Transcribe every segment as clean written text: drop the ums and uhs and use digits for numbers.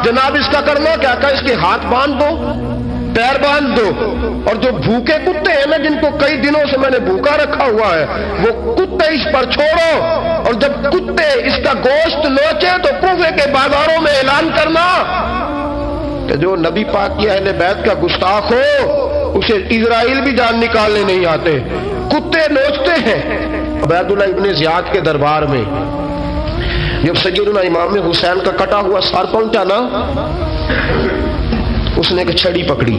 جناب اس کا کرنا کیا کہ اس کے ہاتھ باندھ دو، پیر باندھ دو، اور جو بھوکے کتے ہیں نا جن کو کئی دنوں سے میں نے بھوکا رکھا ہوا ہے، وہ کتے اس پر چھوڑو، اور جب کتے اس کا گوشت نوچے تو کوفے کے بازاروں میں اعلان کرنا کہ جو نبی پاک کی اہل بیت کا گستاخ ہو اسے اسرائیل بھی جان نکالنے نہیں آتے، کتے نوچتے ہیں۔ عبید اللہ ابن زیاد کے دربار میں جب سیدنا امام حسین کا کٹا ہوا سر پہنچا نا، اس نے ایک چھڑی پکڑی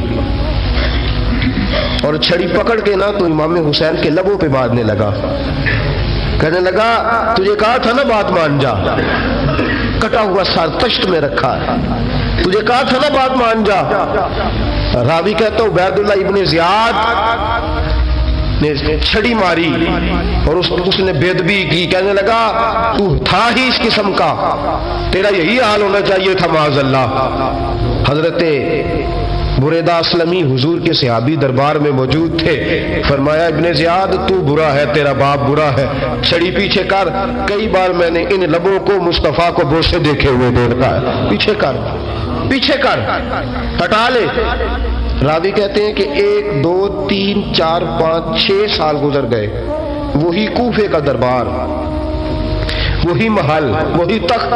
اور چھڑی پکڑ کے نا تو امام حسین کے لبوں پہ باندھنے لگا، کہنے لگا تجھے کہا تھا نا بات مان جا، کٹا ہوا سر تشت میں رکھا ہے، تجھے کہا تھا نا بات مان جا۔ راوی کہتا ہوں عبید اللہ ابن زیاد نے چھڑی ماری اور اس نے بے ادبی کی، کہنے لگا تو تھا ہی اس قسم کا، تیرا یہی حال ہونا چاہیے تھا معاذ اللہ۔ حضرت بریدہ اسلمی حضور کے صحابی دربار میں موجود تھے، فرمایا ابن زیاد تو برا ہے، تیرا باپ برا ہے، چھڑی پیچھے کر، کئی بار میں نے ان لبوں کو مصطفیٰ کو بوسے دیکھے ہوئے دیکھا ہے، پیچھے کر، پیچھے کر، ہٹا لے۔ راوی کہتے ہیں کہ 1 2 3 4 5 6 سال گزر گئے، وہی کوفے کا دربار، وہی محل، وہی تخت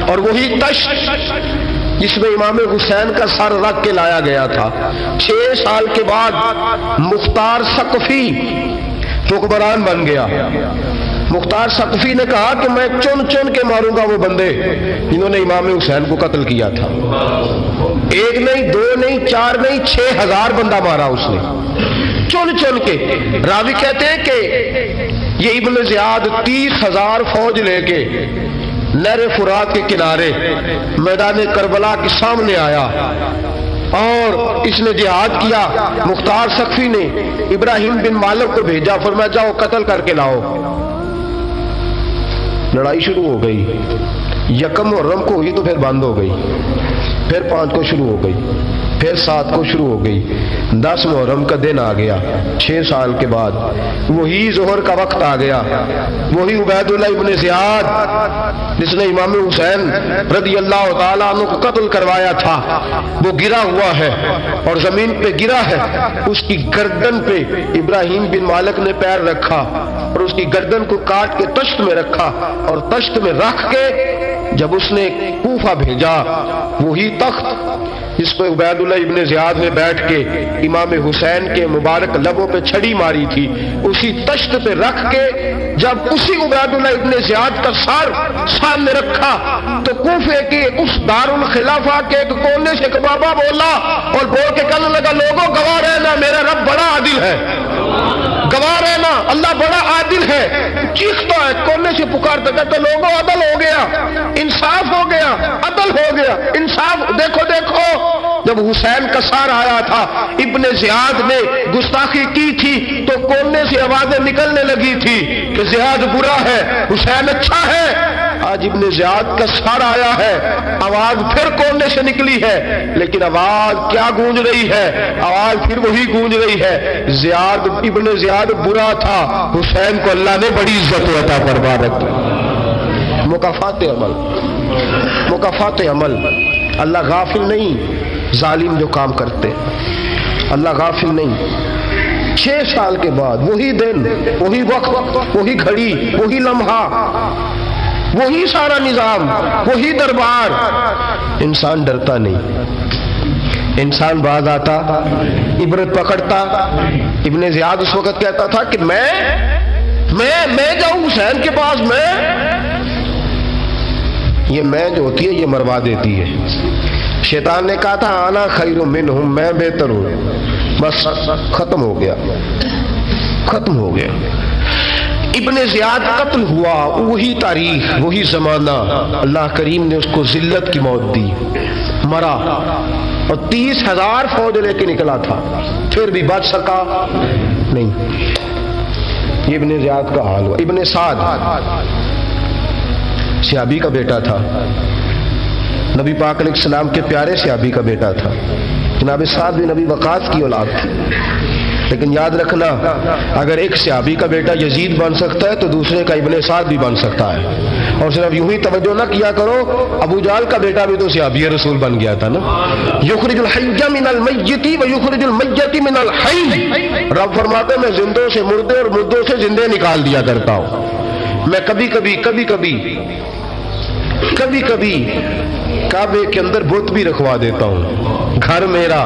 اور وہی تشت جس میں امام حسین کا سر رکھ کے لایا گیا تھا۔ 6 سال کے بعد مختار ثقفی حکمران بن گیا۔ مختار ثقفی نے کہا کہ میں چن چن کے ماروں گا وہ بندے جنہوں نے امام حسین کو قتل کیا تھا۔ 1 نہیں 2 نہیں 4 نہیں 6000 بندہ مارا اس نے، چن چن کے۔ راوی کہتے ہیں کہ یہ ابن زیاد 30,000 فوج لے کے نہر فرات کے کنارے میدان کربلا کے سامنے آیا اور اس نے جہاد کیا۔ مختار ثقفی نے ابراہیم بن مالک کو بھیجا، فرمایا جاؤ قتل کر کے لاؤ۔ لڑائی شروع ہو گئی، یکم محرم کو ہوئی تو پھر بند ہو گئی، پھر 5 کو شروع ہو گئی، پھر 7 کو شروع ہو گئی، 10 محرم کا دن آ گیا۔ 6 سال کے بعد وہی ظہر کا وقت آ گیا، وہی عبید اللہ ابن زیاد جس نے امام حسین رضی اللہ تعالیٰ عنہ کو قتل کروایا تھا، وہ گرا ہوا ہے اور زمین پہ گرا ہے، اس کی گردن پہ ابراہیم بن مالک نے پیر رکھا اور اس کی گردن کو کاٹ کے تشت میں رکھا، اور تشت میں رکھ کے جب اس نے کوفہ بھیجا، وہی تخت جس پہ عبید اللہ ابن زیاد نے بیٹھ کے امام حسین کے مبارک لبوں پہ چھڑی ماری تھی، اسی تشت پہ رکھ کے جب اسی عبید اللہ ابن زیاد کا سر سامنے رکھا تو کوفے کے اس دارالخلافہ کے ایک کونے سے ایک بابا بولا اور بول کے کہنے لگا لوگوں گواہ رہنا میرا رب بڑا عادل ہے، گواہ رہنا اللہ بڑا عادل ہے۔ چیختا ہے کونے سے پکارتا کہتا لوگوں عدل ہو گیا، انصاف ہو گیا، عدل ہو گیا، انصاف۔ دیکھو دیکھو جب حسین کا سار آیا تھا، ابن زیاد نے گستاخی کی تھی تو کونے سے آوازیں نکلنے لگی تھی کہ زیاد برا ہے، حسین اچھا ہے۔ آج ابن زیاد کا سار آیا ہے، آواز پھر کونے سے نکلی ہے، لیکن آواز کیا گونج رہی ہے؟ آواز پھر وہی گونج رہی ہے، زیاد ابن زیاد برا تھا، حسین کو اللہ نے بڑی عزت عطا فرما رکھی۔ مکافات عمل، مکافات عمل، اللہ غافل نہیں ظالم جو کام کرتے، اللہ غافل نہیں۔ 6 سال کے بعد وہی دن، وہی وقت، وہی گھڑی، وہی لمحہ، وہی سارا نظام، وہی دربار۔ انسان ڈرتا نہیں، انسان باز آتا، عبرت پکڑتا۔ ابن زیاد اس وقت کہتا تھا کہ میں جاؤں حسین کے پاس، یہ میں جو ہوتی ہے یہ مروا دیتی ہے۔ شیطان نے کہا تھا انا خیر منہم، میں بہتر ہوں، بس ختم ہو گیا، ختم ہو گیا۔ ابن زیاد قتل ہوا، وہی تاریخ، وہی زمانہ، اللہ کریم نے اس کو ذلت کی موت دی، مرا، اور 30,000 فوج لے کے نکلا تھا، پھر بھی بچ سکا نہیں۔ یہ ابن زیاد کا حال ہوا۔ ابن سعد صحابی کا بیٹا تھا، نبی پاک علیہ السلام کے پیارے صحابی کا بیٹا تھا، جناب سعد بن نبی وقاص کی اولاد تھی۔ لیکن یاد رکھنا اگر ایک صحابی کا بیٹا یزید بن سکتا ہے تو دوسرے کا ابن سعد بھی بن سکتا ہے. اور صرف یوں ہی توجہ نہ کیا کرو, ابو جہل کا بیٹا بھی تو صحابی رسول بن گیا تھا نا. یخرج الحی من المیت ویخرج المیت من الحی. رب فرماتے ہیں میں زندوں سے مردے اور مردوں سے زندے نکال دیا کرتا ہوں. میں کبھی کبھی کعبے کے اندر بت بھی رکھوا دیتا ہوں. گھر میرا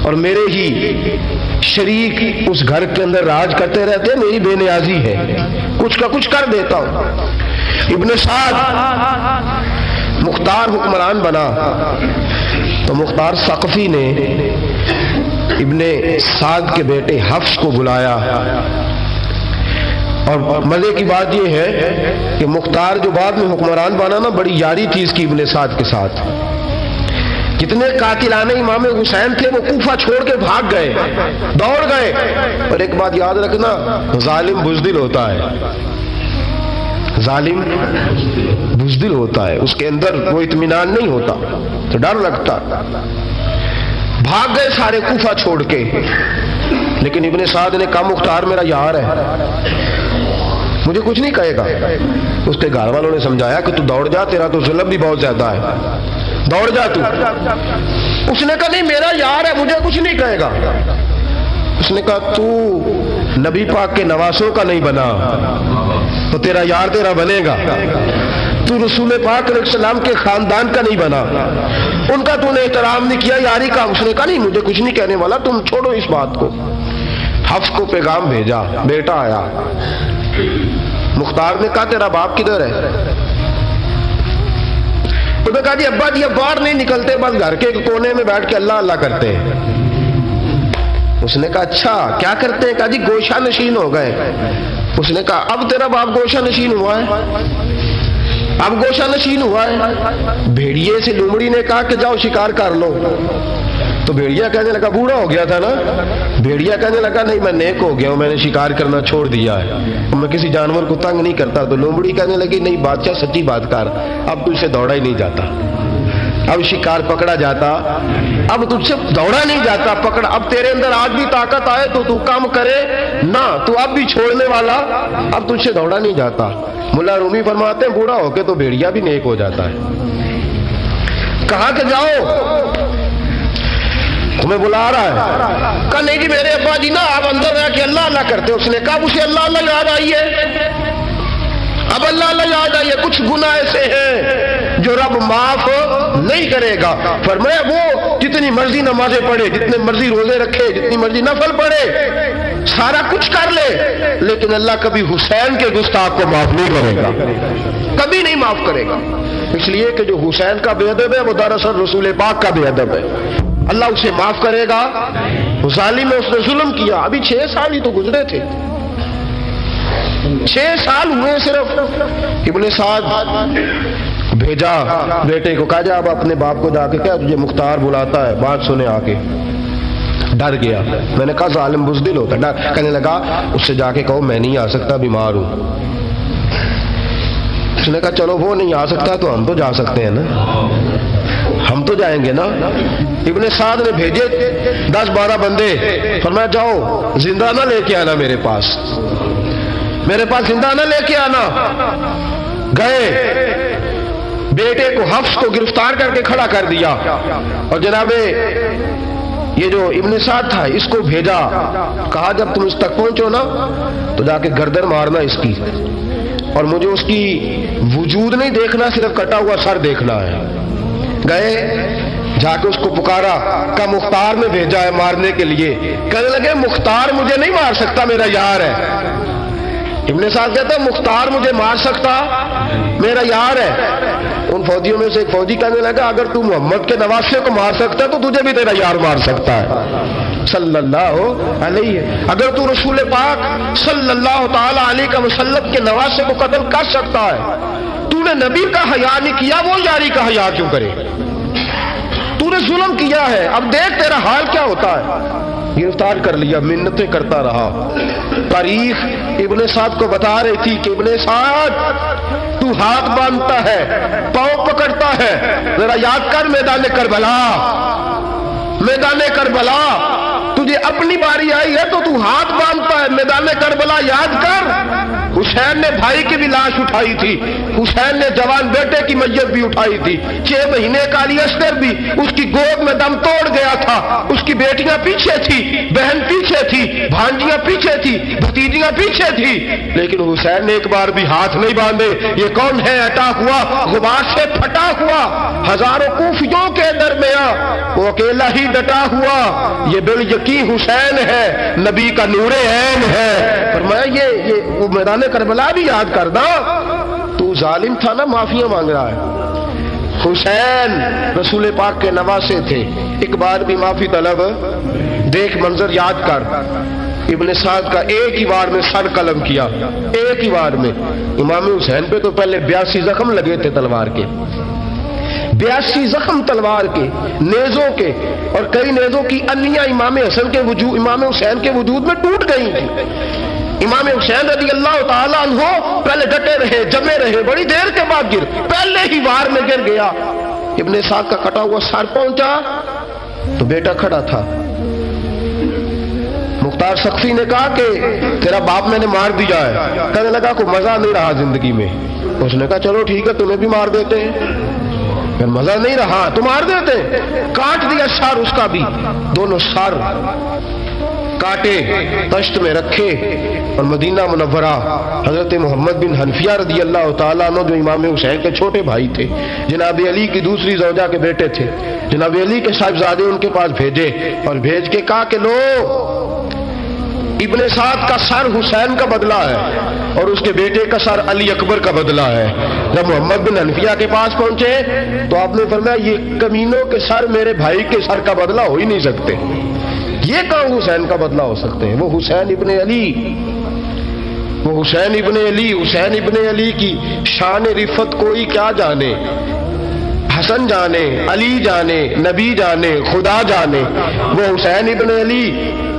اور میرے ہی شریک اس گھر کے اندر راج کرتے رہتے ہیں, میری بے نیازی ہے, کچھ کا کچھ کر دیتا ہوں. ابن سعد مختار حکمران بنا تو مختار ثقفی نے ابن سعد کے بیٹے حفص کو بلایا. اور مزے کی بات یہ ہے کہ مختار جو بعد میں حکمران بنا نا, بڑی یاری تھی اس کی ابن سعد کے ساتھ. جتنے قاتلان امام حسین تھے وہ کوفہ چھوڑ کے بھاگ گئے, دوڑ گئے. اور ایک بات یاد رکھنا, ظالم بزدل ہوتا ہے, ظالم بزدل ہوتا ہے, اس کے اندر وہ اطمینان نہیں ہوتا, تو ڈر لگتا. بھاگ گئے سارے کوفہ چھوڑ کے. لیکن ابن سعد نے کہا مختار میرا یار ہے, مجھے کچھ نہیں کہے گا. اس کے گھر والوں نے سمجھایا کہ تو دوڑ جا, تیرا تو ظلم بھی بہت زیادہ ہے, دوڑ جا تو. اس نے کہا نہیں میرا یار ہے, مجھے کچھ نہیں کہے گا. اس نے کہا تو نبی پاک کے نواسوں کا نہیں بنا تو تیرا یار تیرا بنے گا. تو رسول پاک علیہ السلام کے خاندان کا نہیں بنا, ان کا تو نے احترام نہیں کیا, یاری کا. اس نے کہا نہیں مجھے کچھ نہیں کہنے والا, تم چھوڑو اس بات کو. حفص کو پیغام بھیجا, بیٹا آیا. مختار نے کہا تیرا باپ کدھر ہے؟ انہوں نے کہا جی ابا جی اب باہر نہیں نکلتے, بس گھر کے ایک کونے میں بیٹھ کے اللہ اللہ کرتے ہیں. اس نے کہا اچھا کیا کرتے ہیں؟ کہا جی گوشہ نشین ہو گئے. اس نے کہا اب تیرا باپ گوشہ نشین ہوا ہے؟ اب گوشہ نشین ہوا ہے. بھیڑیے سے لومڑی نے کہا کہ جاؤ شکار کر لو. تو بھیڑیا کہنے لگا, بوڑھا ہو گیا تھا نا, بھیڑیا کہنے لگا نہیں میں نیک ہو گیا ہوں, میں نے شکار کرنا چھوڑ دیا ہے, میں کسی جانور کو تنگ نہیں کرتا. تو لومڑی کہنے لگی نہیں بادشاہ سچی بات کر, اب تجھ سے دوڑا ہی نہیں جاتا, اب شکار پکڑا جاتا, اب تجھ سے دوڑا نہیں جاتا, پکڑا. اب تیرے اندر آج بھی طاقت آئے تو کام کرے نہ, تو اب بھی چھوڑنے والا, اب تجھ سے دوڑا نہیں جاتا. ملا رومی فرماتے ہیں بوڑھا ہو کے تو بھیڑیا بھی نیک ہو جاتا ہے. کہا کہ جاؤ تمہیں بلا رہا ہے. کہا نہیں جی میرے ابا جی نا آپ اندر رہ کے اللہ اللہ کرتے. اس نے کہا اسے اللہ اللہ یاد آئی ہے, اب اللہ اللہ یاد آئی ہے, کچھ گناہ ایسے ہیں جو رب معاف نہیں کرے گا. فرمایا وہ جتنی مرضی نمازیں پڑھے, جتنے مرضی روزے رکھے, جتنی مرضی نفل پڑھے, سارا کچھ کر لے, لیکن اللہ کبھی حسین کے گستاخ کو معاف نہیں کرے گا, کبھی نہیں معاف کرے گا. اس لیے کہ جو حسین کا بے ادب ہے وہ دراصل رسول پاک کا بے ادب ہے, اللہ اسے معاف کرے گا. ظالم میں اس نے ظلم کیا. ابھی 6 سال ہی تو گزرے تھے, 6 سال ہوئے صرف. ابن سعد بھیجا بیٹے کو, کہا جا اب اپنے باپ کو جا کے کیا تجھے مختار بلاتا ہے, بات سنے آ کے. ڈر گیا. میں نے کہا ظالم بزدل ہوتا ہے. کہنے لگا اس سے جا کے کہو میں نہیں آ سکتا, بیمار ہوں. اس نے کہا چلو وہ نہیں آ سکتا تو ہم تو جا سکتے ہیں نا, ہم تو جائیں گے نا. ابن سعد نے بھیجے 10-12 بندے, فرمایا جاؤ زندہ نہ لے کے آنا میرے پاس, میرے پاس زندہ نہ لے کے آنا. گئے, بیٹے کو حفص کو گرفتار کر کے کھڑا کر دیا, اور جناب یہ جو ابن سعد تھا اس کو بھیجا. کہا جب تم اس تک پہنچو نا تو جا کے گردن مارنا اس کی, اور مجھے اس کی وجود نہیں دیکھنا, صرف کٹا ہوا سر دیکھنا ہے. گئے, جا کے اس کو پکارا, کہ مختار نے بھیجا ہے مارنے کے لیے. کہنے لگے مختار مجھے نہیں مار سکتا, میرا یار ہے. ابن سعد کہتا ہے مختار مجھے مار سکتا, میرا یار ہے. ان فوجیوں میں سے ایک فوجی کہنے لگا اگر تو محمد کے نواسے کو مار سکتا ہے تو تجھے بھی تیرا یار مار سکتا ہے صلی اللہ علیہ. اگر تو رسول پاک صلی اللہ تعالی علیہ وسلم کے نواسے کو قتل کر سکتا ہے, تو نے نبی کا حیا نہیں کیا, وہ یاری کا حیا کیوں کرے؟ تو نے ظلم کیا ہے, اب دیکھ تیرا حال کیا ہوتا ہے. گرفتار کر لیا, منتیں کرتا رہا. تاریخ ابن سعد کو بتا رہی تھی کہ ابن سعد تو ہاتھ باندھتا ہے, پاؤں پکڑتا ہے, ذرا یاد کر میدان کربلا, میدان کربلا تجھے اپنی باری آئی ہے تو تو ہاتھ باندھتا ہے. میدان کربلا یاد کر, حسین نے بھائی کی بھی لاش اٹھائی تھی, حسین نے جوان بیٹے کی میت بھی اٹھائی تھی, 6 مہینے کا علی اصغر بھی اس کی گود میں دم توڑ گیا تھا. اس کی بیٹیاں پیچھے تھی, بہن پیچھے تھی, بھانجیاں پیچھے تھی, بھتیجیاں پیچھے تھی, لیکن حسین نے ایک بار بھی ہاتھ نہیں باندھے. یہ کون ہے اٹا ہوا, غبار سے پھٹا ہوا, ہزاروں کوفیوں کے درمیان وہ اکیلا ہی ڈٹا ہوا. یہ بال یقین حسین ہے, نبی کا نور عین ہے. فرمایا یہ وہ میدان کربلا بھی یاد کر دا. تو ظالم تھا نا, معافیاں مانگ رہا ہے. حسین رسول پاک کے نواسے تھے, ایک بار بھی معافی طلب. دیکھ منظر یاد کر, ابن سعد کا ایک ہی وار میں سر قلم کیا, ایک ہی وار میں. امام حسین پہ تو پہلے 82 زخم لگے تھے تلوار کے, 82 زخم تلوار کے, نیزوں کے, اور کئی نیزوں کی انیاں امام حسین کے وجود میں ٹوٹ گئی تھی. امام حسین رضی اللہ تعالیٰ عنہ پہلے ڈٹے رہے, جمے رہے, بڑی دیر کے بعد پہلے ہی وار میں گر گیا. ابن سعد کا کٹا ہوا سر پہنچا تو بیٹا کھڑا تھا. مختار سقفی نے کہا کہ تیرا باپ میں نے مار دیا ہے. کہنے لگا کوئی مزہ نہیں رہا زندگی میں. اس نے کہا چلو ٹھیک ہے, تمہیں بھی مار دیتے ہیں. پھر مزہ نہیں رہا تو مار دیتے. کاٹ دیا سر اس کا بھی, دونوں سر کاٹے, تشت میں رکھے, اور مدینہ منورہ حضرت محمد بن حنفیہ رضی اللہ تعالیٰ عنہ جو امام حسین کے چھوٹے بھائی تھے, جناب علی کی دوسری زوجہ کے بیٹے تھے, جناب علی کے صاحبزادے ان کے پاس بھیجے, اور بھیج کے کہا کہ لو ابن سعد کا سر حسین کا بدلہ ہے اور اس کے بیٹے کا سر علی اکبر کا بدلہ ہے. جب محمد بن حنفیہ کے پاس پہنچے تو آپ نے فرمایا یہ کمینوں کے سر میرے بھائی کے سر کا بدلہ ہو ہی نہیں سکتے. یہ کہاں حسین کا بدلہ ہو سکتے ہیں؟ وہ حسین ابن علی, وہ حسین ابن علی. حسین ابن علی کی شان رفت کوئی کیا جانے, حسن جانے, علی جانے, نبی جانے, خدا جانے. وہ حسین ابن علی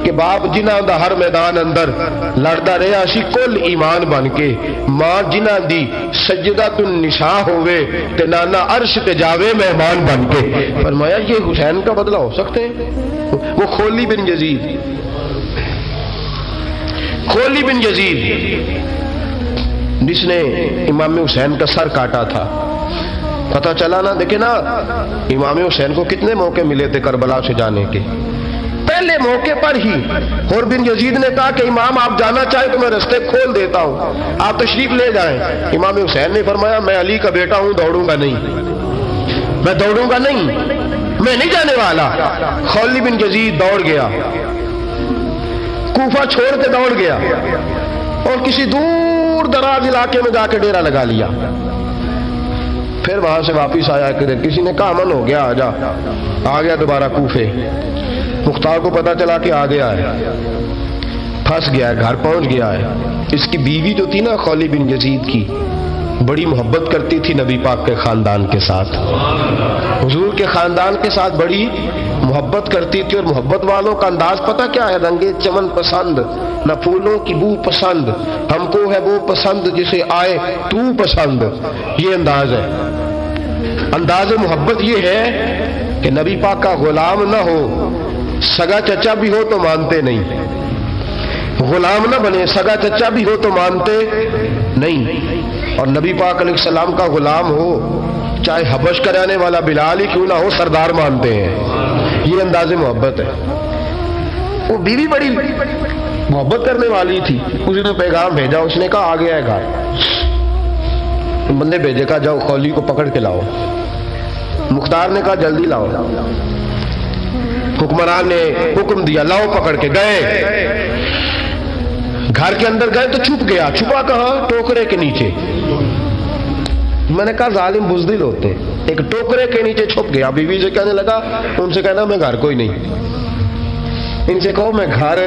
کہ باپ جنہ دا ہر میدان اندر لڑدا رہا سی کل ایمان بن کے, ماں جنہ دی سجدۃ النساء ہوئے تے نانا عرش تے جاوے مہمان بن کے. فرمایا یہ حسین کا بدلہ ہو سکتے ہیں؟ وہ خولی بن یزید, خولی بن یزید جس نے امام حسین کا سر کاٹا تھا. پتہ چلا نا, دیکھیں نا امام حسین کو کتنے موقع ملے تھے کربلا سے جانے کے. پہلے موقع پر ہی حر بن یزید نے کہا کہ امام آپ جانا چاہیں تو میں رستے کھول دیتا ہوں, آپ تشریف لے جائیں. امام حسین نے فرمایا میں علی کا بیٹا ہوں, دوڑوں گا نہیں, میں دوڑوں گا نہیں, میں نہیں جانے والا. خولی بن یزید دوڑ گیا, کوفہ چھوڑ کے دوڑ گیا اور کسی دور دراز علاقے میں جا کے ڈیرا لگا لیا. پھر وہاں سے واپس آیا کہ کسی نے کہا امن ہو گیا, آ گیا دوبارہ کوفے. مختار کو پتا چلا کہ آ گیا ہے, پھنس گیا ہے, گھر پہنچ گیا ہے. اس کی بیوی جو تھی نا خولی بن یزید کی, بڑی محبت کرتی تھی نبی پاک کے خاندان کے ساتھ, حضور کے خاندان کے ساتھ بڑی محبت کرتی تھی. اور محبت والوں کا انداز پتہ کیا ہے؟ رنگے چمن پسند, نہ پھولوں کی بو پسند, ہم کو ہے وہ پسند جسے آئے تو پسند. یہ انداز ہے. انداز محبت یہ ہے کہ نبی پاک کا غلام نہ ہو, سگا چچا بھی ہو تو مانتے نہیں, غلام نہ بنے, سگا چچا بھی ہو تو مانتے نہیں. اور نبی پاک علیہ السلام کا غلام ہو, چاہے حبش کا رہنے والا بلال ہی کیوں نہ ہو, سردار مانتے ہیں. یہ انداز محبت ہے. وہ بیوی بڑی محبت کرنے والی تھی, اسی نے پیغام بھیجا, اس نے کہا آ گیا ہے گھر. بندے بھیجے, کہا جاؤ خولی کو پکڑ کے لاؤ. مختار نے کہا جلدی لاؤ. حکمران نے حکم دیا, لاؤ پکڑ کے. گئے گھر کے اندر گئے تو چھپ گیا. چھپا کہاں؟ ٹوکرے کے نیچے. میں نے کہا ظالم بزدل ہوتے, ایک ٹوکرے کے نیچے چھپ گیا. بیوی سے کہنے لگا, ان سے کہنا میں گھر کوئی نہیں, ان سے کہو میں گھر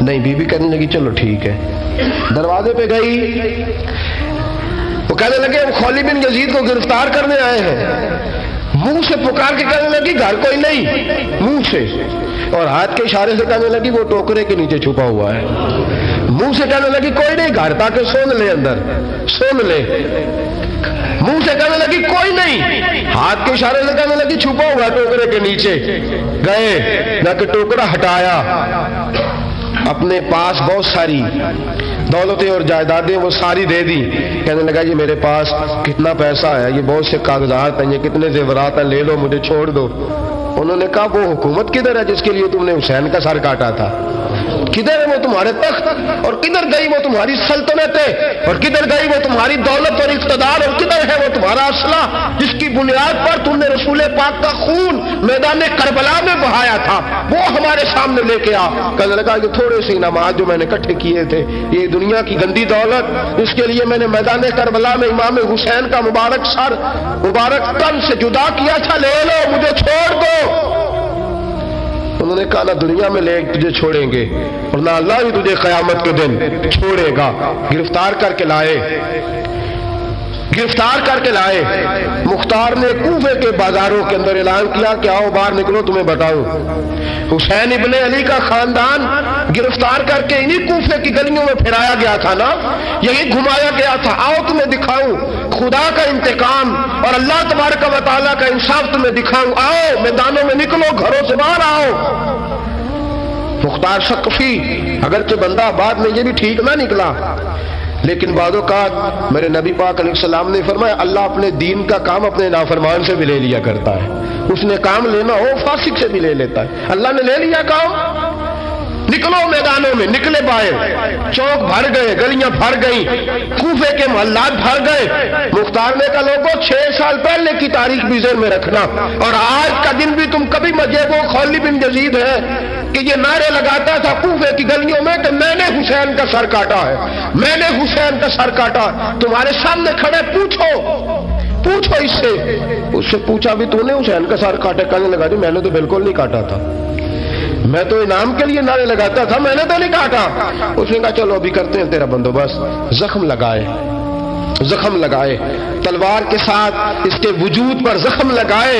نہیں. بیوی کہنے لگی چلو ٹھیک ہے. دروازے پہ گئی, وہ کہنے لگے ہم خولی بن یزید کو گرفتار کرنے آئے ہیں. منہ سے پکار کے کہنے لگی گھر کوئی نہیں، منہ سے، اور ہاتھ کے اشارے سے کہنے لگی وہ ٹوکرے کے نیچے چھپا ہوا ہے، منہ سے کہنے لگی کوئی نہیں گھر، تاکہ سون لے اندر، سون لے، منہ سے کہنے لگی کوئی نہیں، ہاتھ کے اشارے سے کہنے لگی چھپا ہوا ٹوکرے کے نیچے، گئے نہ کہ ٹوکرا ہٹایا، اپنے پاس بہت ساری دولتیں اور جائیدادیں وہ ساری دے دی، کہنے لگا جی میرے پاس کتنا پیسہ ہے، یہ بہت سے کاغذات ہیں، یہ کتنے زیورات ہیں، لے لو مجھے چھوڑ دو۔ انہوں نے کہا وہ حکومت کدھر ہے جس کے لیے تم نے حسین کا سر کاٹا تھا؟ کدھر ہے وہ تمہارے تخت، اور کدھر گئی وہ تمہاری سلطنتیں، اور کدھر گئی وہ تمہاری دولت اور اقتدار، اور کدھر ہے وہ تمہارا اسلحہ جس کی بنیاد پر تم نے رسول پاک کا خون میدان کربلا میں بہایا تھا، وہ ہمارے سامنے لے کے آ۔ کہنے لگا یہ تھوڑے سی نماز جو میں نے اکٹھے کیے تھے، یہ دنیا کی گندی دولت، اس کے لیے میں نے میدان کربلا میں امام حسین کا مبارک سر مبارک تن سے جدا کیا تھا، لے لو مجھے چھوڑ دو۔ انہوں نے کہا نہ دنیا میں لے تجھے چھوڑیں گے اور نہ اللہ ہی تجھے قیامت کے دن چھوڑے گا۔ گرفتار کر کے لائے، گرفتار کر کے لائے۔ مختار نے کوفے کے بازاروں کے اندر اعلان کیا کہ آؤ باہر نکلو تمہیں بتاؤں، حسین ابن علی کا خاندان گرفتار کر کے انہی کوفے کی گلیوں میں پھرایا گیا تھا نا، یہی گھمایا گیا تھا، آؤ تمہیں دکھاؤں خدا کا انتقام اور اللہ تبارک و تعالیٰ کا انصاف تمہیں دکھاؤں، آؤ میدانوں میں نکلو، گھروں سے باہر آؤ۔ مختار ثقفی اگرچہ بندہ بعد میں یہ بھی ٹھیک نہ نکلا، لیکن بعض اوقات میرے نبی پاک علیہ السلام نے فرمایا اللہ اپنے دین کا کام اپنے نافرمان سے بھی لے لیا کرتا ہے، اس نے کام لینا ہو فاسق سے بھی لے لیتا ہے، اللہ نے لے لیا کام۔ نکلو میدانوں میں، نکلے باہر، چوک بھر گئے، گلیاں بھر گئیں، کوفے کے محلات بھر گئے۔ مختار نے کہا لوگوں 6 سال پہلے کی تاریخ بھی ذہن میں رکھنا، اور آج کا دن بھی تم کبھی مجھے وہ خولد بن یزید ہے کہ یہ نعرے لگاتا تھا کوفے کی گلیوں میں کہ میں نے حسین کا سر کاٹا ہے، میں نے حسین کا سر کاٹا، تمہارے سامنے کھڑے پوچھو اس سے پوچھا بھی تو نے حسین کا سر کاٹا؟ کہنے لگا جی میں نے تو بالکل نہیں کاٹا تھا، میں تو انعام کے لیے نعرے لگاتا تھا، میں نے تو نہیں کاٹا۔ اس نے کہا چلو ابھی کرتے ہیں تیرا بندوبست۔ زخم لگائے تلوار کے ساتھ اس کے وجود پر زخم لگائے،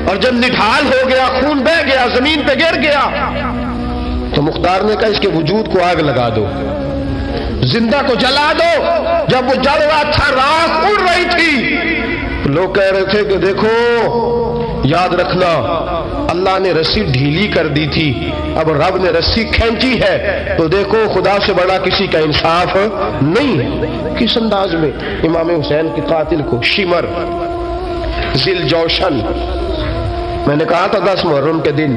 اور جب نڈھال ہو گیا، خون بہہ گیا، زمین پہ گر گیا، تو مختار نے کہا اس کے وجود کو آگ لگا دو، زندہ کو جلا دو۔ جب وہ جل رہا تھا راکھ اڑ رہی تھی، لوگ کہہ رہے تھے کہ دیکھو یاد رکھنا اللہ نے رسی ڈھیلی کر دی تھی، اب رب نے رسی کھینچی ہے، تو دیکھو خدا سے بڑا کسی کا انصاف نہیں۔ کس انداز میں امام حسین کے قاتل کو شمر ذل جوشن، میں نے کہا تھا 10 محرم کے دن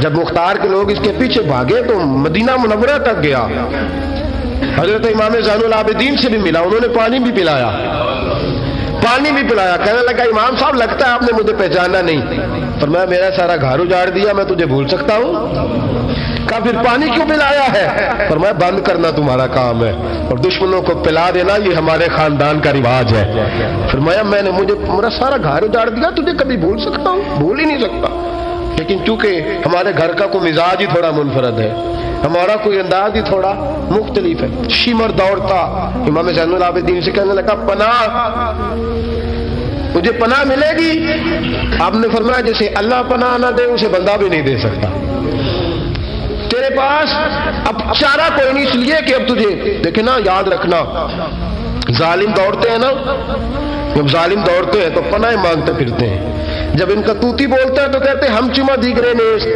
جب مختار کے لوگ اس کے پیچھے بھاگے تو مدینہ منورہ تک گیا، حضرت امام زین العابدین سے بھی ملا، انہوں نے پانی بھی پلایا، کہنے لگا امام صاحب لگتا ہے آپ نے مجھے پہچانا نہیں۔ فرمایا میرا سارا گھر اجاڑ دیا، میں تجھے بھول سکتا ہوں؟ کہا پھر پانی کیوں پلایا ہے؟ فرمایا بند کرنا تمہارا کام ہے اور دشمنوں کو پلا دینا یہ ہمارے خاندان کا رواج ہے۔ فرمایا میں نے میرا سارا گھر اجاڑ دیا، تجھے کبھی بھول سکتا ہوں؟ بھول ہی نہیں سکتا، لیکن چونکہ ہمارے گھر کا کوئی مزاج ہی تھوڑا منفرد ہے، ہمارا کوئی انداز ہی تھوڑا مختلف ہے۔ شمر دوڑتا امام زین العابدین سے کہنے لگا پناہ، مجھے پناہ ملے گی؟ آپ نے فرمایا جیسے اللہ پناہ نہ دے اسے بندہ بھی نہیں دے سکتا، تیرے پاس اب چارہ کوئی نہیں، اس لیے کہ اب تجھے دیکھے نا، یاد رکھنا ظالم دوڑتے ہیں نا، جب ظالم دوڑتے ہیں تو پناہ مانگتے پھرتے ہیں، جب ان کا توتی بولتا ہے تو کہتے ہیں ہم چما دیگرے نیز،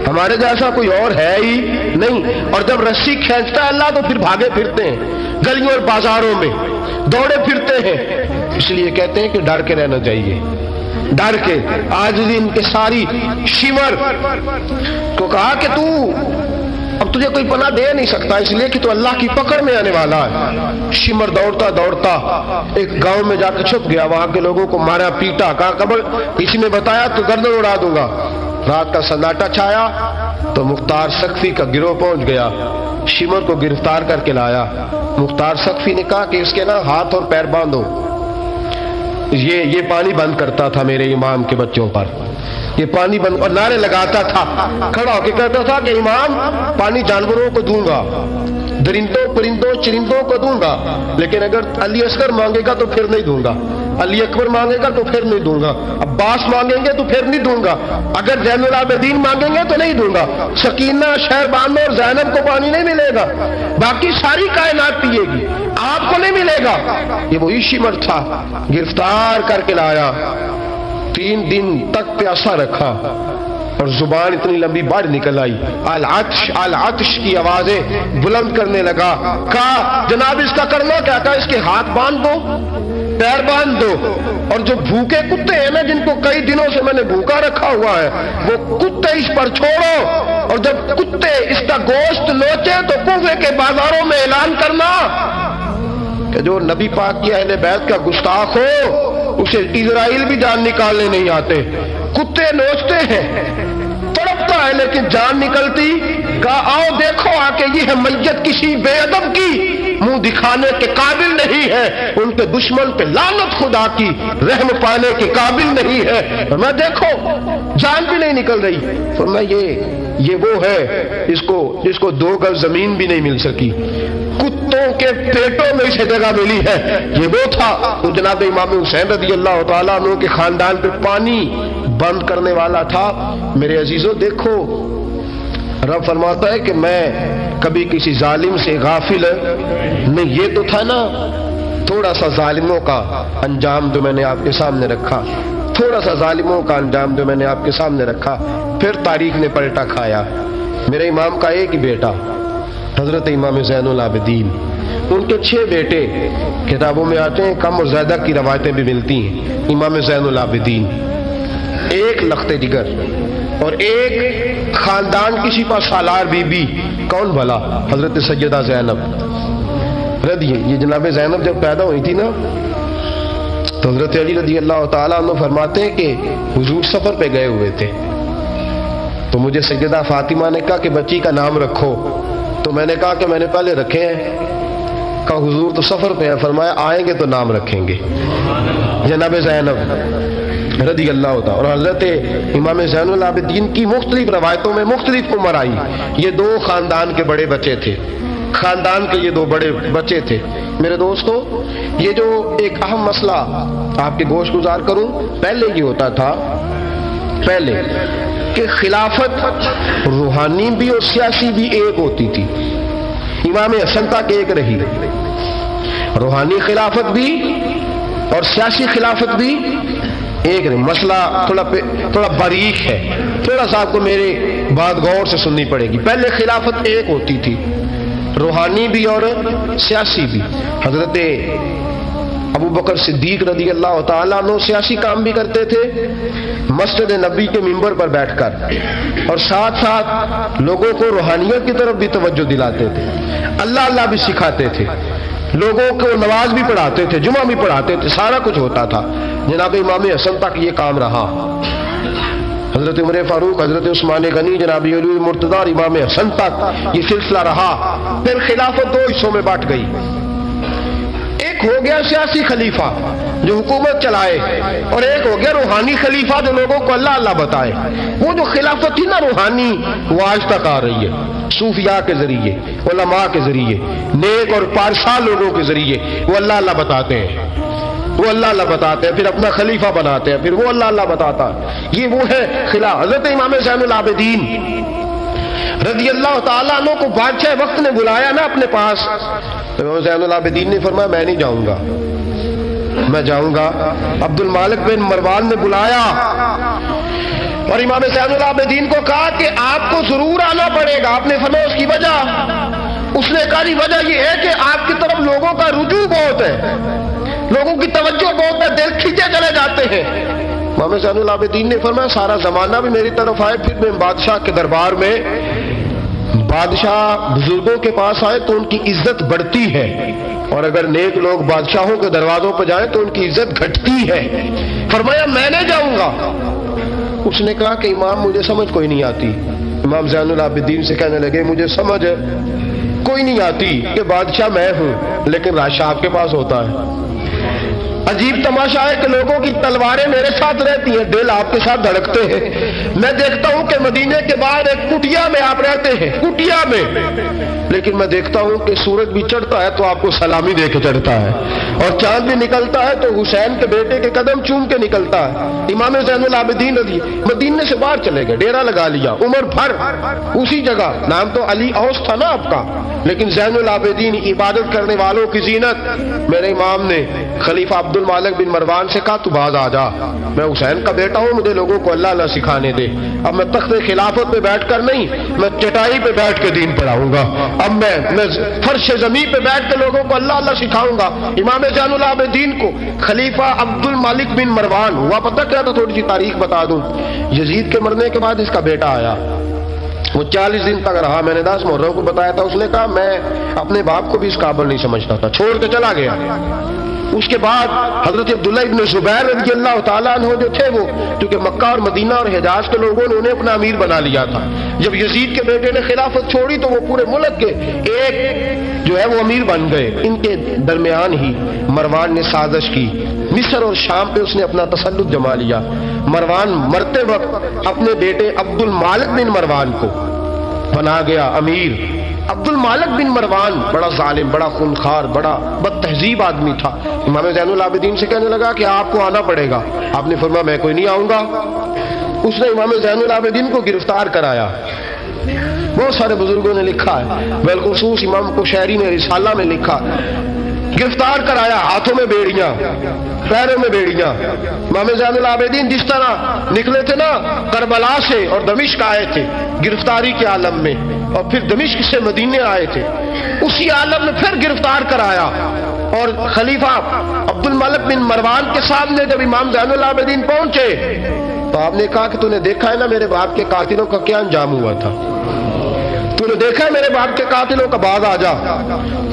ہمارے جیسا کوئی اور ہے ہی نہیں، اور جب رسی کھینچتا ہے اللہ تو پھر بھاگے پھرتے ہیں گلیوں اور بازاروں میں، دوڑے پھرتے ہیں۔ اس لیے کہتے ہیں کہ ڈر کے رہنا چاہیے، ڈر کے۔ آج ان کے ساری شمر کو کہا کہ تو اب تجھے کوئی پناہ دے نہیں سکتا، اس لیے کہ تو اللہ کی پکڑ میں آنے والا ہے۔ شمر دوڑتا دوڑتا ایک گاؤں میں جا کے چھپ گیا، وہاں کے لوگوں کو مارا پیٹا، کہا قبر کسی نے بتایا تو گردن اڑا دوں گا۔ رات کا سناٹا چھایا تو مختار ثقفی کا گروہ پہنچ گیا، شمر کو گرفتار کر کے لایا۔ مختار ثقفی نے کہا کہ اس کے نا ہاتھ اور پیر باندھو، یہ پانی بند کرتا تھا میرے امام کے بچوں پر، یہ پانی بند، اور نعرے لگاتا تھا، کھڑا ہو کے کہتا تھا کہ امام پانی جانوروں کو دوں گا، درندوں پرندوں چرندوں کو دوں گا، لیکن اگر علی اصغر مانگے گا تو پھر نہیں دوں گا۔ علی اکبر مانگے گا تو پھر نہیں دوں گا، عباس مانگیں گے تو پھر نہیں دوں گا، اگر زین العابدین مانگیں گے تو نہیں دوں گا، سکینہ، شہربانو اور زینب کو پانی نہیں ملے گا، باقی ساری کائنات پیے گی، آپ کو نہیں ملے گا۔ یہ وہی شمر تھا، گرفتار کر کے لایا، 3 دن تک پیاسا رکھا اور زبان اتنی لمبی باہر نکل آئی، العطش العطش کی آوازیں بلند کرنے لگا۔ کہا جناب اس کا کرنا کیا؟ کہا اس کے ہاتھ باندھ دو، پیر باندھ دو، اور جو بھوکے کتے ہیں نا، جن کو کئی دنوں سے میں نے بھوکا رکھا ہوا ہے، وہ کتے اس پر چھوڑو، اور جب کتے اس کا گوشت نوچے تو کوفے کے بازاروں میں اعلان کرنا کہ جو نبی پاک کی اہل بیت کا گستاخ ہو اسے اسرائیل بھی جان نکالنے نہیں آتے۔ کتے نوچتے ہیں، تڑپتا ہے لیکن جان نکلتی۔ کہا آؤ دیکھو آ کے، یہ ہے میت کسی بے ادب کی، منہ دکھانے کے قابل نہیں ہے، ان کے دشمن پہ لعنت خدا کی، رحم پانے کے قابل نہیں ہے۔ میں دیکھو جان بھی نہیں نکل رہی۔ فرمایا یہ وہ ہے جس کو 2 گز زمین بھی نہیں مل سکی، کتوں کے پیٹوں میں اسے جگہ ملی ہے، یہ وہ تھا۔ تو جناب امام حسین رضی اللہ تعالیٰ عنہ کے خاندان پہ پانی بند کرنے والا تھا۔ میرے عزیزوں دیکھو، رب فرماتا ہے کہ میں کبھی کسی ظالم سے غافل نہیں۔ یہ تو تھا نا تھوڑا سا ظالموں کا انجام جو میں نے آپ کے سامنے رکھا، تھوڑا سا ظالموں کا انجام جو میں نے آپ کے سامنے رکھا، پھر تاریخ نے پلٹا کھایا۔ میرے امام کا ایک ہی بیٹا حضرت امام زین العابدین، ان کے 6 بیٹے کتابوں میں آتے ہیں، کم اور زیادہ کی روایتیں بھی ملتی ہیں۔ امام زین العابدین، ایک لخت جگر اور ایک خاندان کی سپہ سالار بی بی، کون بھلا؟ حضرت سیدہ زینب رضی۔ یہ جناب زینب جب پیدا ہوئی تھی نا تو حضرت علی رضی اللہ تعالیٰ عنہ فرماتے ہیں کہ حضور سفر پہ گئے ہوئے تھے، تو مجھے سیدہ فاطمہ نے کہا کہ بچی کا نام رکھو، تو میں نے کہا کہ میں نے پہلے رکھے ہیں۔ کہا حضور تو سفر پہ ہیں، فرمایا آئیں گے تو نام رکھیں گے۔ جناب زینب رضی اللہ تعالیٰ اور حضرت امام زین العابدین کی مختلف روایتوں میں مختلف عمر آئی۔ یہ 2 خاندان کے بڑے بچے تھے، خاندان کے یہ 2 بڑے بچے تھے۔ میرے دوستو، یہ جو ایک اہم مسئلہ آپ کے گوش گزار کروں، پہلے یہ ہوتا تھا پہلے کہ خلافت روحانی بھی اور سیاسی بھی ایک ہوتی تھی۔ امام حسن تک ایک رہی، روحانی خلافت بھی اور سیاسی خلافت بھی ایک رہی۔ مسئلہ تھوڑا باریک ہے، تھوڑا سا آپ کو میرے بات غور سے سننی پڑے گی۔ پہلے خلافت ایک ہوتی تھی، روحانی بھی اور سیاسی بھی۔ حضرت ابو بکر صدیق رضی اللہ تعالیٰ عنہ سیاسی کام بھی کرتے تھے مسجد نبی کے ممبر پر بیٹھ کر، اور ساتھ ساتھ لوگوں کو روحانیت کی طرف بھی توجہ دلاتے تھے، اللہ اللہ بھی سکھاتے تھے، لوگوں کو نماز بھی پڑھاتے تھے، جمعہ بھی پڑھاتے تھے، سارا کچھ ہوتا تھا۔ جناب امام حسن تک یہ کام رہا، حضرت عمر فاروق، حضرت عثمان غنی، جناب علی مرتضیٰ اور امام حسن تک یہ سلسلہ رہا۔ پھر خلافت 2 حصوں میں بانٹ گئی، ایک ہو گیا سیاسی خلیفہ جو حکومت چلائے، اور ایک ہو گیا روحانی خلیفہ جو لوگوں کو اللہ اللہ بتائے۔ وہ جو خلافت تھی نا روحانی، وہ آج تک آ رہی ہے، صوفیاء کے ذریعے، علماء کے ذریعے، نیک اور پارسا لوگوں کے ذریعے وہ اللہ اللہ بتاتے ہیں، وہ اللہ اللہ بتاتے ہیں، پھر اپنا خلیفہ بناتے ہیں، پھر وہ اللہ اللہ بتاتا ہے۔ یہ وہ ہے خلافت۔ حضرت امام زین العابدین رضی اللہ تعالیٰ عنہ کو بادشاہ وقت نے بلایا نا اپنے پاس، تو امام زین العابدین نے فرمایا میں نہیں جاؤں گا، میں جاؤں گا۔ عبد المالک بن مروان نے بلایا اور امام زین العابدین کو کہا کہ آپ کو ضرور آنا پڑے گا۔ آپ نے فرمایا اس کی وجہ؟ اس نے کہا وجہ یہ ہے کہ آپ کی طرف لوگوں کا رجوع بہت ہے، لوگوں کی توجہ بہت ہے، دل کھینچے چلے جاتے ہیں۔ امام زین العابدین نے فرمایا سارا زمانہ بھی میری طرف آئے، پھر میں بادشاہ کے دربار میں، بادشاہ بزرگوں کے پاس آئے تو ان کی عزت بڑھتی ہے، اور اگر نیک لوگ بادشاہوں کے دروازوں پر جائیں تو ان کی عزت گھٹتی ہے۔ فرمایا میں نہیں جاؤں گا۔ اس نے کہا کہ امام مجھے سمجھ کوئی نہیں آتی۔ امام زین العابدین سے کہنے لگے مجھے سمجھ کوئی نہیں آتی کہ بادشاہ میں ہوں لیکن بادشاہ آپ کے پاس ہوتا ہے۔ عجیب تماشا ہے کہ لوگوں کی تلواریں میرے ساتھ رہتی ہیں، دل آپ کے ساتھ دھڑکتے ہیں۔ میں دیکھتا ہوں کہ مدینے کے بعد ایک کٹیا میں آپ رہتے ہیں، کٹیا میں لیکن میں دیکھتا ہوں کہ سورج بھی چڑھتا ہے تو آپ کو سلامی دے کے چڑھتا ہے، اور چاند بھی نکلتا ہے تو حسین کے بیٹے کے قدم چوم کے نکلتا ہے۔ امام زین العابدین رضی مدینے سے باہر چلے گئے، ڈیرا لگا لیا، عمر بھر اسی جگہ، نام تو علی اوس تھا نا آپ کا، لیکن زین العابدین عبادت کرنے والوں کی زینت۔ میرے امام نے خلیفہ عبد المالک بن مروان سے کہا تو باز آ جا، میں حسین کا بیٹا ہوں، مجھے لوگوں کو اللہ اللہ سکھانے دے، اب میں تخت خلافت پہ بیٹھ کر نہیں، میں چٹائی پہ بیٹھ کے دین پڑھاؤں گا، اب میں فرش زمین پہ بیٹھ کے لوگوں کو اللہ اللہ سکھاؤں گا۔ امام زین العابدین کو خلیفہ عبد المالک بن مروان ہوا پتہ کیا؟ تو تھوڑی سی تاریخ بتا دوں، یزید کے مرنے کے بعد اس کا بیٹا آیا، وہ 40 دن تک رہا، میں نے 10 محرم کو بتایا تھا، اس نے کہا میں اپنے باپ کو بھی اس قابل نہیں سمجھتا تھا، چھوڑ کے چلا گیا۔ اس کے بعد حضرت عبداللہ ابن زبیر رضی اللہ تعالیٰ عنہ جو تھے، وہ کیونکہ مکہ اور مدینہ اور حجاز کے لوگوں نے انہیں اپنا امیر بنا لیا تھا، جب یزید کے بیٹے نے خلافت چھوڑی تو وہ پورے ملک کے ایک جو ہے وہ امیر بن گئے۔ ان کے درمیان ہی مروان نے سازش کی، مصر اور شام پہ اس نے اپنا تسلط جما لیا۔ مروان مرتے وقت اپنے بیٹے عبد المالک بن مروان کو بنا گیا امیر۔ عبد المالک بن مروان بڑا ظالم، بڑا خونخوار، بڑا بد تہذیب آدمی تھا۔ امام زین العابدین سے کہنے لگا کہ آپ کو آنا پڑے گا، آپ نے فرمایا میں کوئی نہیں آؤں گا۔ اس نے امام زین العابدین کو گرفتار کرایا۔ بہت سارے بزرگوں نے لکھا ہے، بالخصوص امام قشیری نے رسالہ میں لکھا، گرفتار کرایا، ہاتھوں میں بیڑیاں، پیروں میں بیڑیاں۔ امام زین العابدین جس طرح نکلے تھے نا کربلا سے اور دمشق آئے تھے گرفتاری کے عالم میں، اور پھر دمشق سے مدینے آئے تھے، اسی عالم میں پھر گرفتار کرایا۔ اور خلیفہ عبد المالک بن مروان کے سامنے جب امام زین العابدین پہنچے تو آپ نے کہا کہ تو نے دیکھا ہے نا میرے باپ کے قاتلوں کا کیا انجام ہوا تھا، تو نے دیکھا ہے میرے باپ کے قاتلوں کا، باز آ جا۔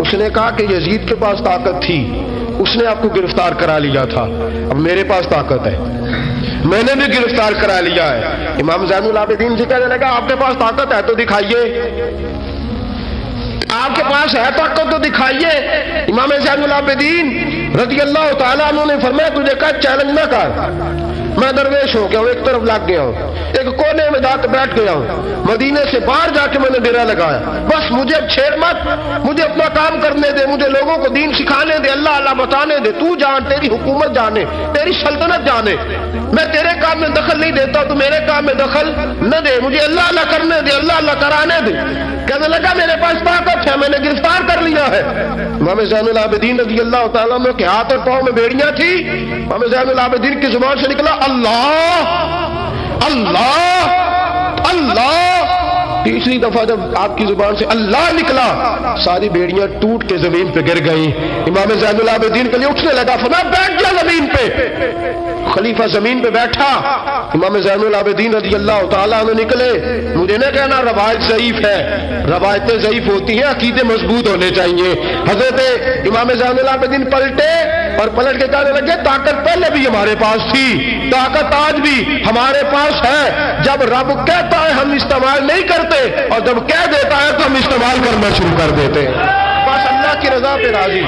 اس نے کہا کہ یزید کے پاس طاقت تھی، اس نے آپ کو گرفتار کرا لیا تھا، اب میرے پاس طاقت ہے، میں نے بھی گرفتار کرا لیا ہے۔ امام زین العابدین سے کہنے لگا آپ کے پاس طاقت ہے تو دکھائیے، آپ کے پاس ہے طاقت تو دکھائیے۔ امام زین العابدین رضی اللہ تعالیٰ عنہ نے فرمایا تجھے کہا چیلنج نہ کر، میں درویش ہو گیا ہوں، ایک طرف لگ گیا ہوں، ایک کونے میں جا کے بیٹھ گیا ہوں، مدینے سے باہر جا کے میں نے ڈیرا لگایا، بس مجھے اب چھیڑ مت، مجھے اپنا کام کرنے دے، مجھے لوگوں کو دین سکھانے دے، اللہ اللہ بتانے دے، تو جان، تیری حکومت جانے، تیری سلطنت جانے، میں تیرے کام میں دخل نہیں دیتا، تو میرے کام میں دخل نہ دے، مجھے اللہ اللہ کرنے دے، اللہ اللہ کرانے دے۔ کہنے لگا میرے پاس طاقت ہے، میں نے گرفتار کر لیا ہے۔ امام زین العابدین رضی اللہ تعالیٰ عنہ کے ہاتھ اور پاؤں میں بیڑیاں تھی، امام زین العابدین کی زبان سے نکلا اللہ اللہ اللہ۔ تیسری دفعہ جب آپ کی زبان سے اللہ نکلا ساری بیڑیاں ٹوٹ کے زمین پہ گر گئیں۔ امام زین العابدین کے لیے اٹھنے لگا، فرمایا بیٹھ جا زمین پہ۔ خلیفہ زمین پہ بیٹھا، امام زین العابدین رضی اللہ تعالیٰ عنہ نکلے۔ مجھے نہ کہنا روایت ضعیف ہے، روایتیں ضعیف ہوتی ہیں، عقیدے مضبوط ہونے چاہیے۔ حضرت امام زین العابدین پلٹے اور پلٹ کے کہنے لگے طاقت پہلے بھی ہمارے پاس تھی، طاقت آج بھی ہمارے پاس ہے، جب رب کہتا ہے ہم استعمال نہیں کرتے، اور جب کہہ دیتا ہے تو ہم استعمال کرنا شروع کر دیتے ہیں، بس اللہ کی رضا پہ راضی۔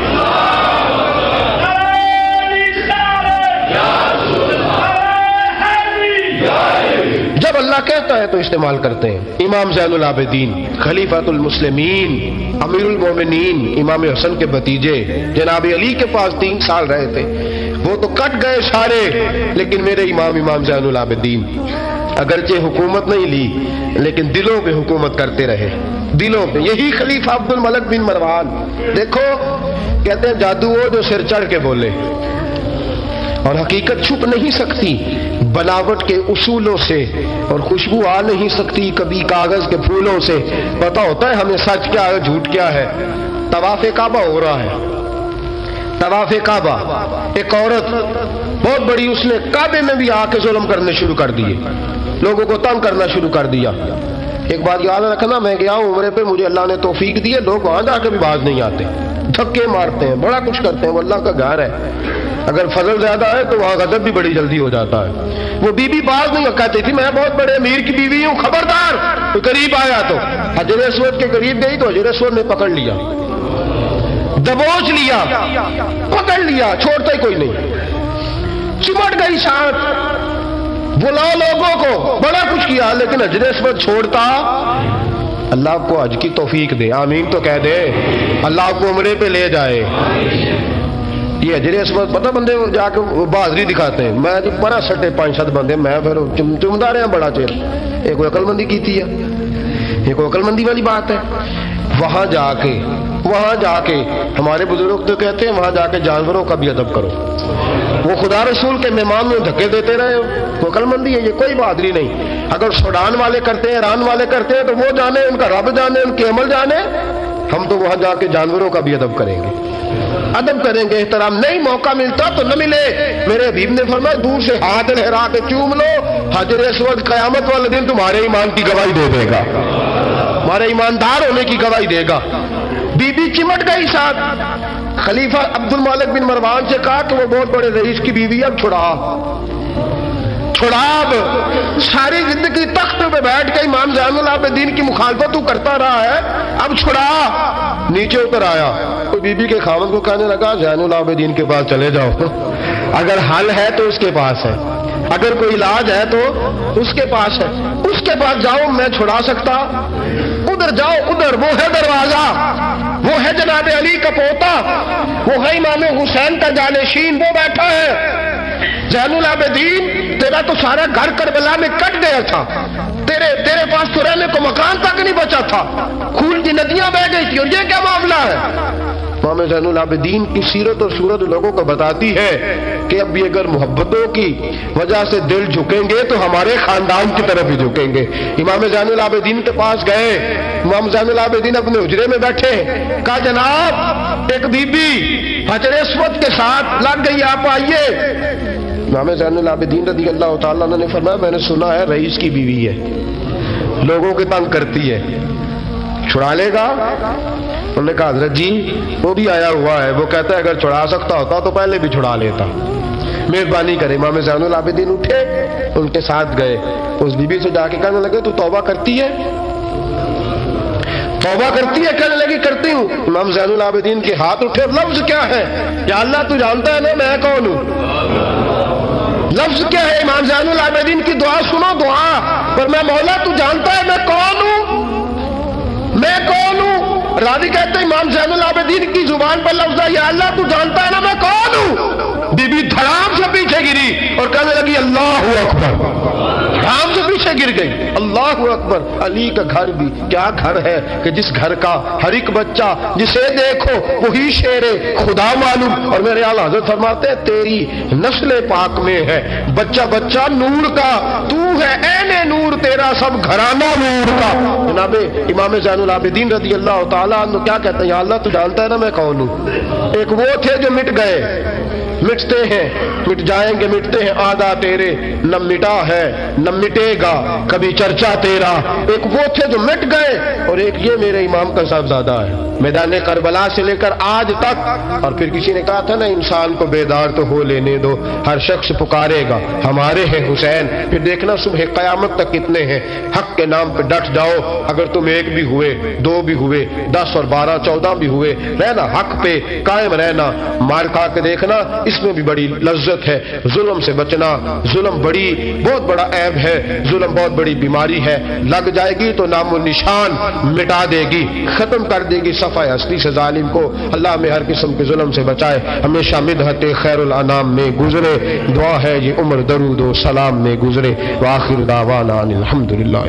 جب اللہ کہتا ہے تو استعمال کرتے ہیں۔ امام زین العابدین خلیفۃ المسلمین امیر المومنین امام حسن کے بھتیجے جناب علی کے پاس 3 سال رہے تھے، وہ تو کٹ گئے سارے، لیکن میرے امام زین العابدین اگرچہ حکومت نہیں لی لیکن دلوں پہ حکومت کرتے رہے، دلوں پہ۔ یہی خلیفہ عبد الملک بن مروان، دیکھو کہتے ہیں جادو وہ جو سر چڑھ کے بولے، اور حقیقت چھپ نہیں سکتی بناوٹ کے اصولوں سے، اور خوشبو آ نہیں سکتی کبھی کاغذ کے پھولوں سے، پتہ ہوتا ہے ہمیں سچ کیا ہے جھوٹ کیا ہے۔ طواف کعبہ ہو رہا ہے، طواف کعبہ، ایک عورت بہت بڑی، اس نے کعبے میں بھی آ کے ظلم کرنے شروع کر دیے، لوگوں کو تنگ کرنا شروع کر دیا۔ ایک بات یاد رکھنا، میں گیا ہوں عمرے پہ، مجھے اللہ نے توفیق دی ہے، لوگ وہاں جا کے بھی باز نہیں آتے، دھکے مارتے ہیں، بڑا کچھ کرتے ہیں، وہ اللہ کا گھر ہے، اگر فضل زیادہ ہے تو وہاں غضب بھی بڑی جلدی ہو جاتا ہے۔ وہ بی بی باز نہیں کہتی تھی میں بہت بڑے امیر کی بیوی ہوں، خبردار، تو قریب آیا تو حجر اسود کے قریب گئی تو حجر اسود نے پکڑ لیا، دبوچ لیا، پکڑ لیا، چھوڑتا ہی کوئی نہیں، چمٹ گئی ساتھ، بلاؤ لوگوں کو، بڑا کچھ کیا، لیکن حجر اسود چھوڑتا اللہ آپ کو حج کی توفیق دے، آمین تو کہہ دے، اللہ آپ کو عمرے پہ لے جائے۔ یہ حجر اسود پتہ بندے جا کے بہادری دکھاتے ہیں، میں جب بڑا سٹے 5-7 بندے میں پھر چمدا رہے ہیں بڑا چیر، یہ کوئی عقل مندی کی تھی ہے؟ یہ کوئی عقل مندی والی بات ہے؟ وہاں جا کے ہمارے بزرگ تو کہتے ہیں وہاں جا کے جانوروں کا بھی ادب کرو۔ وہ خدا رسول کے مہمان میں دھکے دیتے رہے، کوئی عقل مندی ہے؟ یہ کوئی بہادری نہیں۔ اگر سوڈان والے کرتے ہیں، ایران والے کرتے ہیں تو وہ جانے، ان کا رب جانے، ان کے عمل جانے، ہم تو وہاں جا کے جانوروں کا بھی ادب کریں گے، ادب کریں گے، احترام۔ نہیں موقع ملتا تو نہ ملے۔ میرے حبیب نے فرمایا دور سے ہاتھ لہرا کے چوم لو، حجر اسود قیامت والے دن تمہارے ایمان کی گواہی دے دے گا، ہمارے ایماندار ہونے کی گواہی دے گا۔ بی بی چمٹ گئی ساتھ، خلیفہ عبد المالک بن مروان سے کہا کہ وہ بہت بڑے رئیس کی بیوی، اب چھڑا اب ساری زندگی تخت پہ بیٹھ کے امام زین العابدین کی مخالفت تو کرتا رہا ہے، اب چھڑا۔ نیچے اتر آیا، کوئی بی بی کے خاوند کو کہنے لگا زین العابدین کے پاس چلے جاؤ، اگر حل ہے تو اس کے پاس ہے، اگر کوئی علاج ہے تو اس کے پاس ہے، اس کے پاس جاؤ، میں چھڑا سکتا۔ ادھر جاؤ، ادھر وہ ہے دروازہ، وہ ہے جناب علی کا پوتا، وہ ہے امام حسین کا جانشین، وہ بیٹھا ہے۔ زین العابدین تیرا تو سارا گھر کربلا میں کٹ گیا تھا، تیرے پاس تو رہنے کو مکان تک نہیں بچا تھا، خون کی ندیاں بہ گئی تھی، اور یہ کیا معاملہ ہے؟ امام زین العابدین کی سیرت اور صورت لوگوں کو بتاتی ہے کہ اب بھی اگر محبتوں کی وجہ سے دل جھکیں گے تو ہمارے خاندان کی طرف ہی جھکیں گے۔ امام زین العابدین کے پاس گئے، امام زین العابدین اپنے حجرے میں بیٹھے، کہا جناب ایک بی بی حجر اسود کے ساتھ لگ گئی، آپ آئیے۔ امام زین العابدین رضی اللہ تعالیٰ عنہ نے فرمایا میں نے سنا ہے رئیس کی بیوی ہے، لوگوں کے تنگ کرتی ہے، چھڑا لے گا؟ انہوں نے کہا حضرت جی وہ بھی آیا ہوا ہے، وہ کہتا ہے اگر چھڑا سکتا ہوتا تو پہلے بھی چھڑا لیتا، مہربانی کرے۔ امام زین العابدین اٹھے، ان کے ساتھ گئے، اس بی بی سے جا کے کہنے لگے تو توبہ کرتی ہے؟ توبہ کرتی ہے؟ کہنے لگی کرتی ہوں۔ امام زین العابدین کے ہاتھ اٹھے، لفظ کیا ہے؟ یا اللہ تو جانتا ہے نا میں کون ہوں، لفظ کیا ہے؟ امام زین العابدین کی دعا سنو، دعا پر میں مولا تو جانتا ہے میں کون ہوں، میں کون ہوں۔ راوی کہتے ہیں امام زین العابدین کی زبان پر لفظ ہے یا اللہ تو جانتا ہے نا میں کون ہوں۔ بی بی دھڑام سے پیچھے گری اور کہنے لگی اللہ اکبر، دھڑام سے پیچھے گر گئی، اللہ اکبر۔ علی کا گھر بھی کیا گھر ہے کہ جس گھر کا ہر ایک بچہ جسے دیکھو وہی شیر خدا معلوم۔ اور میرے اعلیٰ حضرت فرماتے ہیں تیری نسل پاک میں ہے بچہ بچہ نور کا، تو ہے عین نور، تیرا سب گھرانہ نور کا۔ جناب امام زین العابدین رضی اللہ تعالیٰ عنہ کیا کہتے ہیں؟ یا اللہ تو جانتا ہے نا میں کون ہوں۔ ایک وہ تھے جو مٹ گئے، مٹتے ہیں، مٹ جائیں گے، مٹتے ہیں، آدھا تیرے نہ مٹا ہے نہ مٹے گا کبھی چرچا تیرا۔ ایک وہ تھے جو مٹ گئے، اور ایک یہ میرے امام کا صاحبزادہ ہے، میدان کربلا سے لے کر آج تک۔ اور پھر کسی نے کہا تھا نا انسان کو بیدار تو ہو لینے دو، ہر شخص پکارے گا ہمارے ہیں حسین۔ پھر دیکھنا صبح قیامت تک کتنے ہیں، حق کے نام پہ ڈٹ جاؤ، اگر تم ایک بھی ہوئے، دو بھی ہوئے، 10 اور 12 14 بھی ہوئے، رہنا حق پہ قائم رہنا۔ مار کھا کے دیکھنا اس میں بھی بڑی لذت ہے، ظلم سے بچنا۔ ظلم بہت بڑا عیب ہے، ظلم بہت بڑی بیماری ہے، لگ جائے گی تو نام و نشان مٹا دے گی، ختم کر دے گی صفحہ ہستی سے ظالم کو۔ اللہ میں ہر قسم کے ظلم سے بچائے، ہمیشہ مدحت خیر الانام میں گزرے۔ دعا ہے یہ عمر درود و سلام میں گزرے۔ وآخر دعوانا الحمدللہ۔